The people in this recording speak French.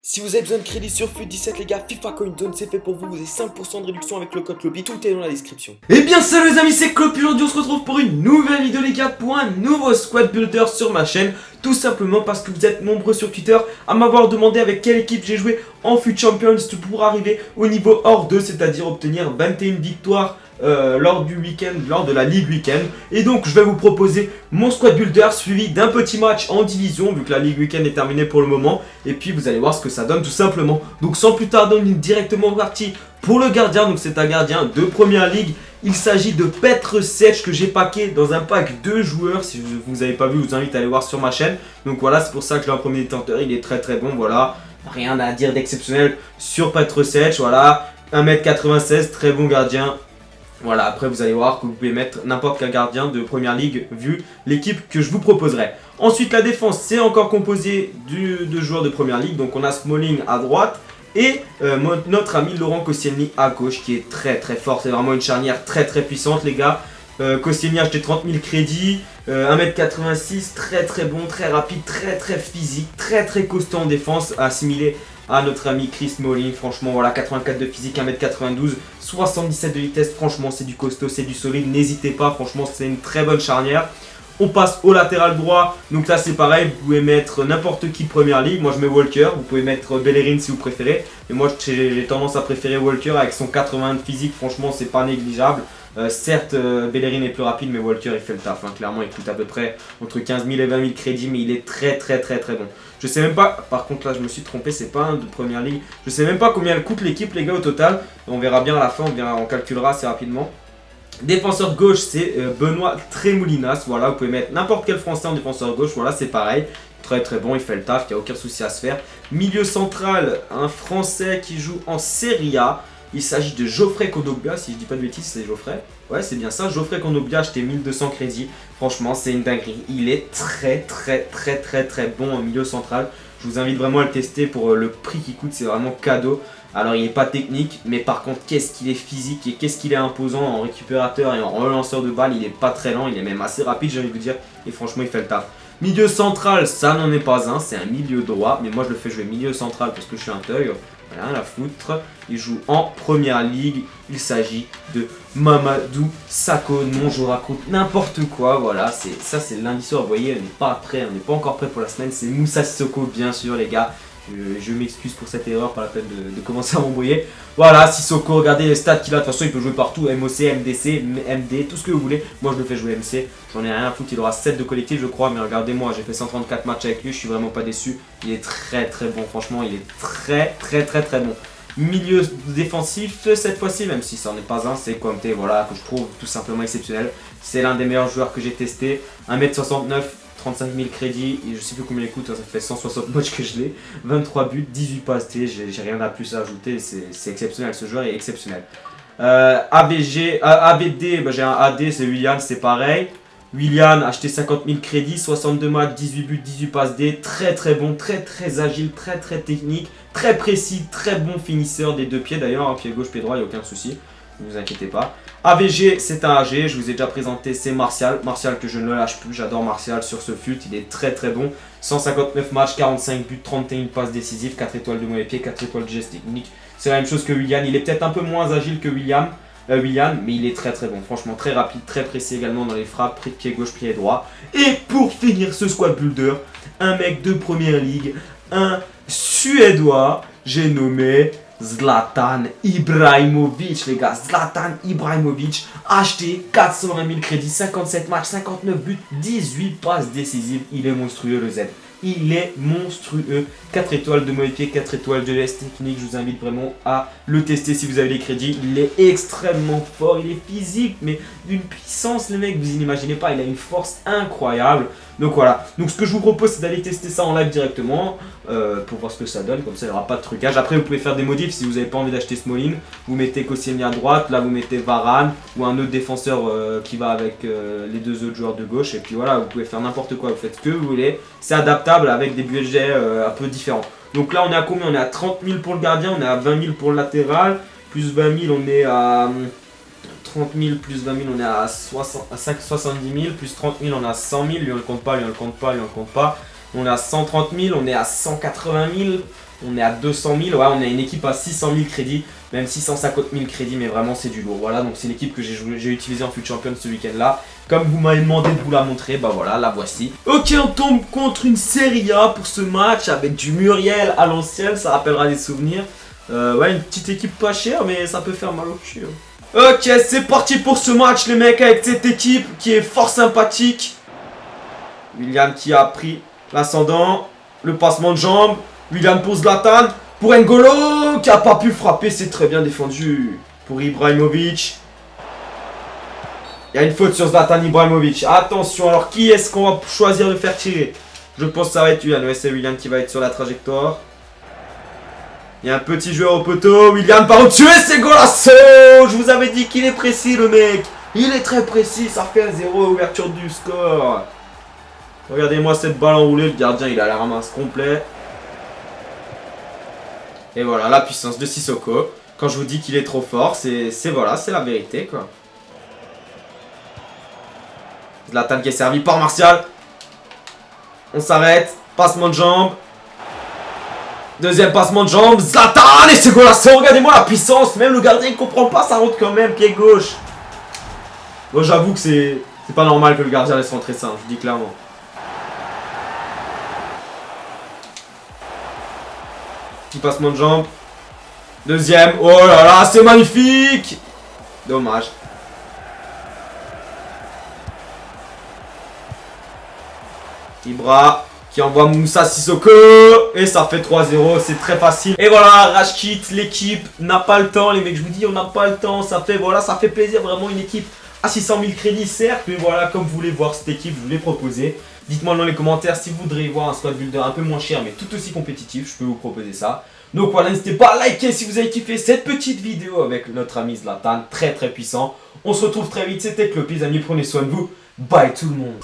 Si vous avez besoin de crédit sur FUT17 les gars, FIFA Coin Zone c'est fait pour vous, vous avez 5% de réduction avec le code Clopy, tout est dans la description. Et bien salut les amis, c'est Clopy, aujourd'hui on se retrouve pour une nouvelle vidéo les gars, pour un nouveau squad builder sur ma chaîne. Tout simplement parce que vous êtes nombreux sur Twitter à m'avoir demandé avec quelle équipe j'ai joué en FUT Champions pour arriver au niveau hors 2, c'est-à-dire obtenir 21 victoires lors du week-end, lors de la Ligue Week-end. Et donc je vais vous proposer mon squad builder suivi d'un petit match en division, vu que la Ligue Week-end est terminée pour le moment. Et puis vous allez voir ce que ça donne tout simplement. Donc sans plus tarder, on est directement parti pour le gardien. Donc c'est un gardien de première ligue. Il s'agit de Petr Cech que j'ai packé dans un pack de joueurs. Si vous n'avez pas vu, je vous invite à aller voir sur ma chaîne. Donc voilà, c'est pour ça que je l'ai en premier détenteur. Il est très très bon, voilà. Rien à dire d'exceptionnel sur Petr Cech, voilà. 1m96, très bon gardien. Voilà, après vous allez voir que vous pouvez mettre n'importe quel gardien de première ligue vu l'équipe que je vous proposerai. Ensuite la défense c'est encore composé de joueurs de première ligue. Donc on a Smalling à droite et notre ami Laurent Koscielny à gauche qui est très très fort. C'est vraiment une charnière très très puissante les gars. Koscielny a acheté 30 000 crédits, 1m86, très très bon, très rapide, très très physique, très très costaud en défense, assimilé à notre ami Chris Smalling. Franchement voilà, 84 de physique, 1m92, 77 de vitesse, franchement c'est du costaud, c'est du solide, n'hésitez pas, franchement c'est une très bonne charnière. On passe au latéral droit, donc là c'est pareil, vous pouvez mettre n'importe qui première ligue. Moi je mets Walker, vous pouvez mettre Bellerin si vous préférez. Mais moi j'ai tendance à préférer Walker avec son 80 de physique, franchement c'est pas négligeable. Certes Bellerin est plus rapide mais Walker il fait le taf, hein. Clairement il coûte à peu près entre 15 000 et 20 000 crédits mais il est très bon. Je sais même pas, par contre là je me suis trompé, c'est pas un de première ligue. Je sais même pas combien elle coûte l'équipe les gars au total. On verra bien à la fin, on calculera assez rapidement. Défenseur gauche c'est Benoît Tremoulinas, voilà vous pouvez mettre n'importe quel français en défenseur gauche, voilà c'est pareil. Très bon, il fait le taf, il n'y a aucun souci à se faire. Milieu central, un français qui joue en Serie A. Il s'agit de Geoffrey Kondogbia, si je dis pas de bêtises, c'est Geoffrey. Ouais, c'est bien ça. Geoffrey Kondogbia, acheté 1200 crédits. Franchement, c'est une dinguerie. Il est très bon en milieu central. Je vous invite vraiment à le tester pour le prix qu'il coûte, c'est vraiment cadeau. Alors, il n'est pas technique, mais par contre, qu'est-ce qu'il est physique et qu'est-ce qu'il est imposant en récupérateur et en relanceur de balle. Il n'est pas très lent, il est même assez rapide, j'ai envie de vous dire. Et franchement, il fait le taf. Milieu central, ça n'en est pas un, c'est un milieu droit. Mais moi, je le fais jouer milieu central parce que je suis un thug. Rien à foutre, il joue en première ligue, il s'agit de Mamadou Sakho. Non, je raconte n'importe quoi, voilà, ça c'est lundi soir, vous voyez, on n'est pas prêt, on n'est pas encore prêt pour la semaine, c'est Moussa Sissoko bien sûr les gars. Je m'excuse pour cette erreur, pas la peine de commencer à m'embrouiller. Voilà, Sissoko, regardez les stats qu'il a, de toute façon il peut jouer partout, MOC, MDC, MD, tout ce que vous voulez. Moi je le fais jouer MC, j'en ai rien à foutre, il aura 7 de collectif je crois, mais regardez-moi, j'ai fait 134 matchs avec lui, je suis vraiment pas déçu. Il est très bon, franchement il est très bon. Milieu défensif, cette fois-ci, même si ça n'en est pas un, c'est Conte, voilà, que je trouve tout simplement exceptionnel. C'est l'un des meilleurs joueurs que j'ai testé, 1m69. 35 000 crédits, et je sais plus combien il coûte, ça fait 160 matchs que je l'ai, 23 buts, 18 passes T, j'ai rien à plus à ajouter, c'est exceptionnel, ce joueur est exceptionnel. ABD, bah, j'ai un AD, c'est Willian, c'est pareil. Willian, acheté 50 000 crédits, 62 matchs, 18 buts, 18 passes D, très bon, très agile, très technique, très précis, très bon finisseur des deux pieds d'ailleurs, hein, pied gauche, pied droit, il n'y a aucun souci. Ne vous inquiétez pas. AVG, c'est un AG, je vous ai déjà présenté, c'est Martial. Martial que je ne lâche plus, j'adore Martial sur ce FUT, il est très bon. 159 matchs, 45 buts, 31 passes décisives, 4 étoiles de mauvais pied, 4 étoiles de geste technique. C'est la même chose que Willian, il est peut-être un peu moins agile que Willian, mais il est très bon. Franchement, très rapide, très précis également dans les frappes, pied gauche, pied droit. Et pour finir ce squad builder, un mec de première ligue, un Suédois, j'ai nommé Zlatan Ibrahimovic les gars, Zlatan Ibrahimovic, acheté 420 000 crédits, 57 matchs, 59 buts, 18 passes décisives, il est monstrueux le Z. Il est monstrueux, 4 étoiles de mauvais pied, 4 étoiles de l'Est technique, je vous invite vraiment à le tester si vous avez les crédits. Il est extrêmement fort, il est physique, mais d'une puissance les mecs, vous n'imaginez pas, il a une force incroyable. Donc voilà, donc ce que je vous propose c'est d'aller tester ça en live directement pour voir ce que ça donne, comme ça il n'y aura pas de trucage. Après vous pouvez faire des modifs si vous n'avez pas envie d'acheter Smalling, vous mettez Koscielny à droite, là vous mettez Varane ou un autre défenseur qui va avec les deux autres joueurs de gauche, et puis voilà, vous pouvez faire n'importe quoi, vous faites ce que vous voulez, c'est adaptable avec des budgets un peu différents. Donc là on est à combien? On est à 30 000 pour le gardien, on est à 20 000 pour le latéral, plus 20 000 on est à 30 000 plus 20 000 on est à 70 000, plus 30 000 on est à 100 000, lui on le compte pas, lui on le compte pas, lui on le compte pas. On est à 130 000, on est à 180 000, On est à 200 000, ouais, on est une équipe à 600 000 crédits, même 650 000 crédits, mais vraiment c'est du lourd. Voilà, donc c'est l'équipe que j'ai utilisée en FUT Champions ce week-end-là. Comme vous m'avez demandé de vous la montrer, bah voilà, la voici. Ok, on tombe contre une Serie A pour ce match avec du Muriel à l'ancienne, ça rappellera des souvenirs. Ouais, une petite équipe pas chère, mais ça peut faire mal au cul. Ok, c'est parti pour ce match, les mecs, avec cette équipe qui est fort sympathique. Willian qui a pris l'ascendant, le passement de jambes. Willian pour Zlatan, pour N'Golo qui a pas pu frapper, c'est très bien défendu. Pour Ibrahimovic. Il y a une faute sur Zlatan Ibrahimovic. Attention, alors qui est-ce qu'on va choisir de faire tirer? Je pense que ça va être Willian. Ouais, c'est Willian qui va être sur la trajectoire. Il y a un petit joueur au poteau. Willian par au-dessus et c'est golasso. Je vous avais dit qu'il est précis, le mec. Il est très précis. Ça fait un 0 ouverture du score. Regardez-moi cette balle enroulée. Le gardien, il a la ramasse complet. Et voilà, la puissance de Sissoko. Quand je vous dis qu'il est trop fort, c'est voilà, c'est la vérité, quoi. Zlatan qui est servi par Martial. On s'arrête. Passement de jambe. Deuxième passement de jambe. Zlatan et c'est golasso. Regardez-moi la puissance. Même le gardien ne comprend pas. Ça rentre quand même. Pied gauche. Bon, j'avoue que c'est pas normal que le gardien laisse rentrer ça. Je dis clairement. Petit passement de jambe. Deuxième. Oh là là. C'est magnifique. Dommage. Ibra qui envoie Moussa Sissoko et ça fait 3-0, c'est très facile. Et voilà, Rashkit, l'équipe n'a pas le temps, les mecs, je vous dis, on n'a pas le temps. Ça fait voilà, ça fait plaisir, vraiment une équipe à 600 000 crédits, certes, mais voilà, comme vous voulez voir cette équipe, je vous l'ai proposé. Dites-moi dans les commentaires si vous voudriez voir un squad builder un peu moins cher, mais tout aussi compétitif, je peux vous proposer ça. Donc voilà, n'hésitez pas à liker si vous avez kiffé cette petite vidéo avec notre ami Zlatan, très très puissant. On se retrouve très vite, c'était Clopi, les amis, prenez soin de vous. Bye tout le monde.